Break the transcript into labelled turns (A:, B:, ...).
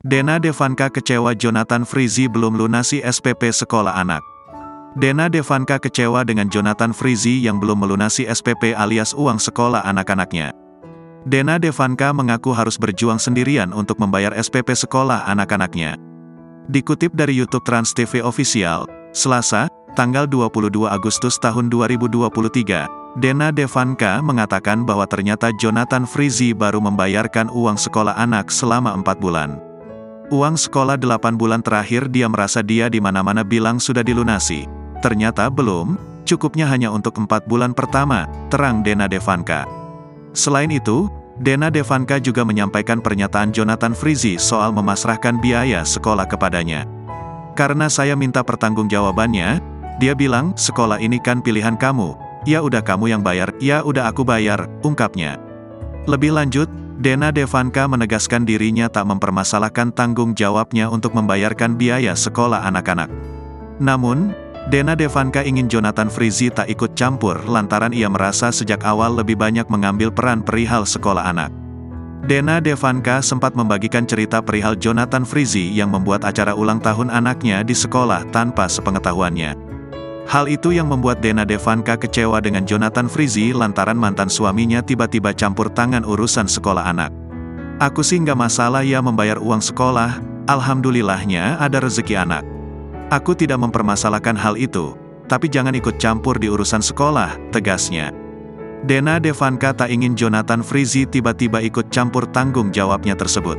A: Dena Devanka kecewa Jonathan Frizzy belum lunasi SPP sekolah anak. Dena Devanka kecewa dengan Jonathan Frizzy yang belum melunasi SPP alias uang sekolah anak-anaknya. Dena Devanka mengaku harus berjuang sendirian untuk membayar SPP sekolah anak-anaknya. Dikutip dari YouTube Trans TV Official, Selasa, tanggal 22 Agustus tahun 2023, Dena Devanka mengatakan bahwa ternyata Jonathan Frizzy baru membayarkan uang sekolah anak selama 4 bulan. Uang sekolah 8 bulan terakhir dia merasa dia di mana-mana bilang sudah dilunasi. Ternyata belum, cukupnya hanya untuk 4 bulan pertama, terang Dena Devanka. Selain itu, Dena Devanka juga menyampaikan pernyataan Jonathan Frizzy soal memasrahkan biaya sekolah kepadanya. Karena saya minta pertanggungjawabannya, dia bilang, sekolah ini kan pilihan kamu, ya udah kamu yang bayar, ya udah aku bayar, ungkapnya. Lebih lanjut, Dena Devanka menegaskan dirinya tak mempermasalahkan tanggung jawabnya untuk membayarkan biaya sekolah anak-anak. Namun, Dena Devanka ingin Jonathan Frizzy tak ikut campur lantaran ia merasa sejak awal lebih banyak mengambil peran perihal sekolah anak. Dena Devanka sempat membagikan cerita perihal Jonathan Frizzy yang membuat acara ulang tahun anaknya di sekolah tanpa sepengetahuannya. Hal itu yang membuat Dena Devanka kecewa dengan Jonathan Frizzy lantaran mantan suaminya tiba-tiba campur tangan urusan sekolah anak. Aku sih nggak masalah ya membayar uang sekolah, alhamdulillahnya ada rezeki anak. Aku tidak mempermasalahkan hal itu, tapi jangan ikut campur di urusan sekolah, tegasnya. Dena Devanka tak ingin Jonathan Frizzy tiba-tiba ikut campur tanggung jawabnya tersebut.